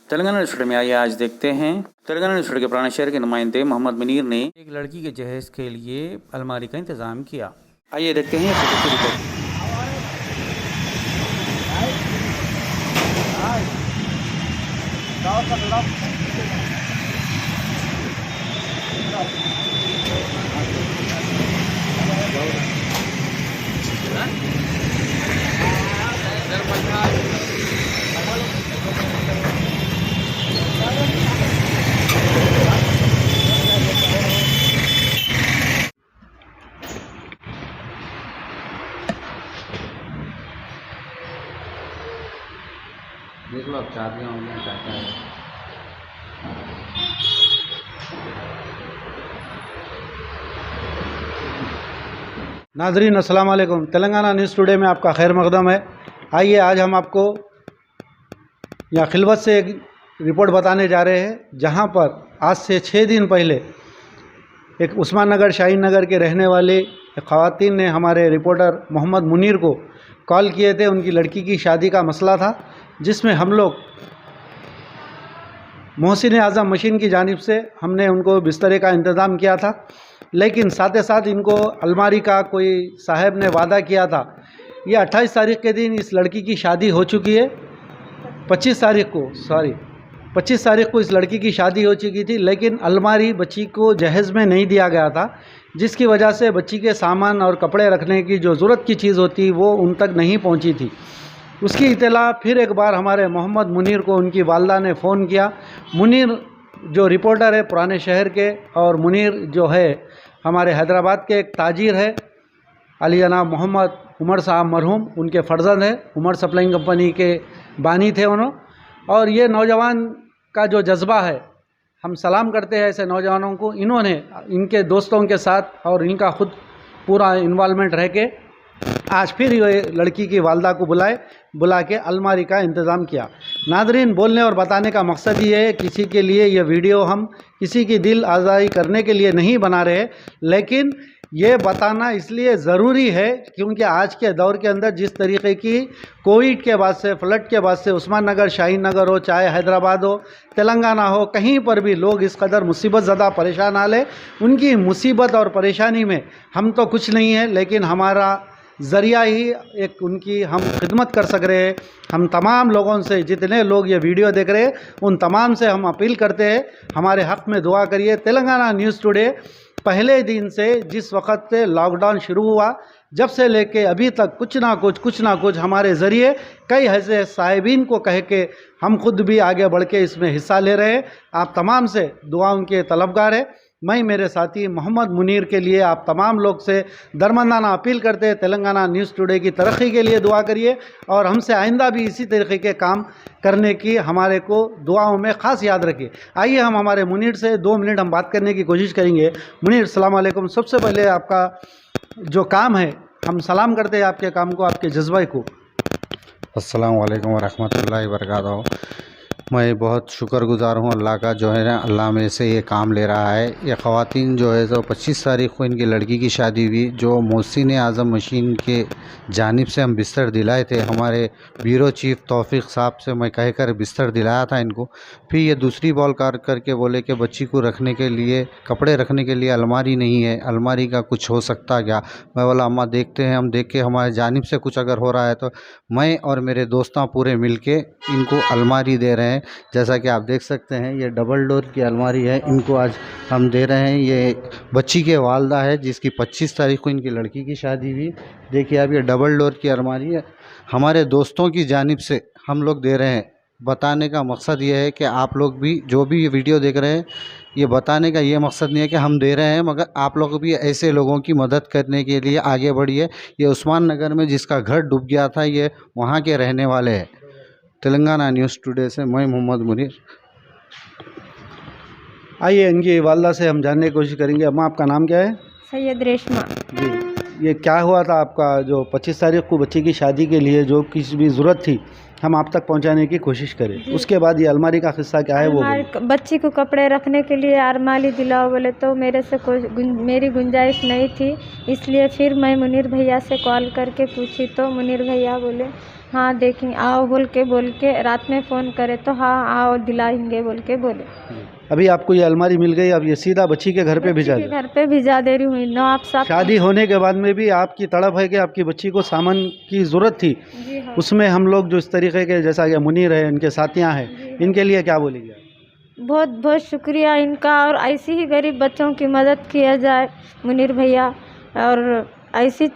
Telangana news में आइए आज देखते हैं। तेलंगाना न्यूज़ के पुराने शहर के नुमाइंदे मोहम्मद मुनीर ने एक लड़की के जहेज के लिए अलमारी का इंतजाम किया। आइए देखते हैं रिपोर्ट। देख लो अब चाबियाँ हो गई क्या है। नाज़रीन अस्सलाम वालेकुम। तेलंगाना न्यूज़ टुडे में आपका खैर मकदम है। आइए आज हम आपको यहाँ खिलवत से एक रिपोर्ट बताने जा रहे हैं, जहाँ पर आज से 6 दिन पहले एक उस्मान नगर शाहीन नगर के रहने वाले ख़वातीन ने हमारे रिपोर्टर मोहम्मद मुनीर को कॉल किए थे। उनकी लड़की की शादी का मसला था, जिसमें हम लोग मोहसिन आज़म मशीन की जानिब से हमने उनको बिस्तरे का इंतज़ाम किया था, लेकिन साथ साथ इनको अलमारी का कोई साहब ने वादा किया था। ये 28 तारीख़ के दिन इस लड़की की शादी हो चुकी है। 25 तारीख़ को इस लड़की की शादी हो चुकी थी, लेकिन अलमारी बच्ची को जहेज़ में नहीं दिया गया था, जिसकी वजह से बच्ची के सामान और कपड़े रखने की जो ज़रूरत की चीज़ होती वो उन तक नहीं पहुंची थी। उसकी इत्तला फिर एक बार हमारे मोहम्मद मुनीर को उनकी वालदा ने फ़ोन किया। मुनीर जो रिपोर्टर है पुराने शहर के, और मुनीर जो है हमारे हैदराबाद के एक ताजिर है, अली जनाब मोहम्मद उमर साहब मरहूम, उनके फ़र्जंद है। उमर सप्लाइंग कंपनी के बानी थे उन्होंने। और ये नौजवान का जो जज्बा है, हम सलाम करते हैं ऐसे नौजवानों को। इन्होंने इनके दोस्तों के साथ और इनका ख़ुद पूरा इन्वॉल्वमेंट रह के आज फिर ये लड़की की वालदा को बुला के अलमारी का इंतज़ाम किया। नादरीन, बोलने और बताने का मकसद ये है, किसी के लिए ये वीडियो हम किसी की दिल आज़ाई करने के लिए नहीं बना रहे, लेकिन ये बताना इसलिए ज़रूरी है क्योंकि आज के दौर के अंदर जिस तरीके की कोविड के बाद से, फ्लड के बाद से उस्मान नगर शाहीन नगर हो, चाहे हैदराबाद हो, तेलंगाना हो, कहीं पर भी लोग इस कदर मुसीबत ज़दा परेशान हाल है। उनकी मुसीबत और परेशानी में हम तो कुछ नहीं है, लेकिन हमारा ज़रिया ही एक उनकी हम खिदमत कर सक रहे हैं। हम तमाम लोगों से, जितने लोग ये वीडियो देख रहे हैं, उन तमाम से हम अपील करते हैं, हमारे हक़ में दुआ करिए। तेलंगाना न्यूज़ टुडे पहले दिन से, जिस वक़्त से लॉकडाउन शुरू हुआ, जब से लेके अभी तक कुछ ना कुछ हमारे ज़रिए कई ऐसे साहिबीन को कह के हम खुद भी आगे बढ़ के इसमें हिस्सा ले रहे हैं। आप तमाम से दुआओं के तलबगार हैं। मैं मेरे साथी मोहम्मद मुनीर के लिए आप तमाम लोग से दरमंदाना अपील करते हैं, तेलंगाना न्यूज़ टुडे की तरक्की के लिए दुआ करिए और हमसे आइंदा भी इसी तरीके के काम करने की हमारे को दुआओं में ख़ास याद रखिए। आइए हम हमारे मुनीर से 2 मिनट हम बात करने की कोशिश करेंगे। मुनीर, अस्सलाम वालेकुम। सबसे पहले आपका जो काम है, हम सलाम करते हैं आपके काम को, आपके जज्बे को। अस्सलाम वालेकुम व रहमतुल्लाहि व बरकातहू। मैं बहुत शुक्रगुज़ार हूँ अल्लाह का, जो है ना, अल्लाह में से ये काम ले रहा है। ये ख़वातीन जो है तो 25 तारीख़ को इनकी लड़की की शादी हुई, जो मोहसिन आज़म मशीन के जानिब से हम बिस्तर दिलाए थे। हमारे ब्यूरो चीफ़ तौफ़ीक़ साहब से मैं कहकर बिस्तर दिलाया था इनको। फिर ये दूसरी बॉल कार करके बोले कि बच्ची को रखने के लिए, कपड़े रखने के लिए अलमारी नहीं है, अलमारी का कुछ हो सकता क्या। मैं बोला अम्मा देखते हैं, हम देख के हमारे जानिब से कुछ अगर हो रहा है तो मैं और मेरे दोस्तां पूरे मिल के इनको अलमारी दे रहे हैं। जैसा कि आप देख सकते हैं, ये डबल डोर की अलमारी है, इनको आज हम दे रहे हैं। ये बच्ची के वालदा है जिसकी 25 तारीख़ को इनकी लड़की की शादी हुई। देखिए आप, ये डबल डोर की अलमारी है, हमारे दोस्तों की जानिब से हम लोग दे रहे हैं। बताने का मकसद ये है कि आप लोग भी जो भी ये वीडियो देख रहे हैं, ये बताने का ये मकसद नहीं है कि हम दे रहे हैं, मगर आप लोग भी ऐसे लोगों की मदद करने के लिए आगे बढ़िए। ये उस्मान नगर में जिसका घर डूब गया था, ये वहाँ के रहने वाले हैं। तेलंगाना न्यूज़ टुडे से मैं मोहम्मद मुनीर। आइए इनकी वालदा से हम जानने की कोशिश करेंगे। अम्मा, आपका नाम क्या है? सैयद रेशमा। जी, ये क्या हुआ था आपका जो 25 तारीख़ को बच्ची की शादी के लिए जो किसी भी ज़रूरत थी, हम आप तक पहुंचाने की कोशिश करें। उसके बाद ये अलमारी का किस्सा क्या है वो बच्ची को कपड़े रखने के लिए अलमारी दिलाओ बोले तो मेरे से मेरी गुंजाइश नहीं थी, इसलिए फिर मैं मुनीर भैया से कॉल करके पूछी तो मुनीर भैया बोले हाँ देखेंगे, आओ बोल के रात में फ़ोन करे तो हाँ आओ दिलाएंगे बोल के बोले। अभी आपको ये अलमारी मिल गई, अब ये सीधा बच्ची के घर पे भिजा बच्ची के दे। घर पे भिजा दे रही हूँ। नवाब साहब शादी होने के बाद में भी आपकी तड़प है कि आपकी बच्ची को सामान की ज़रूरत थी, जी हाँ, उसमें हम लोग जो इस तरीके के, जैसा कि मुनीर है, इनके साथियाँ हैं, इनके लिए क्या बोलेंगे? बहुत बहुत शुक्रिया इनका। और ऐसी ही गरीब बच्चों की मदद किया जाए मुनीर भैया, और ऐसी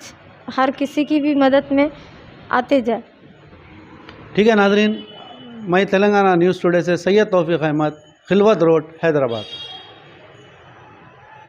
हर किसी की भी मदद में आते जाए। ठीक है नाजरीन, मैं तेलंगाना न्यूज़ टुडे से सैयद तौफीक अहमद, खिलवत रोड, हैदराबाद।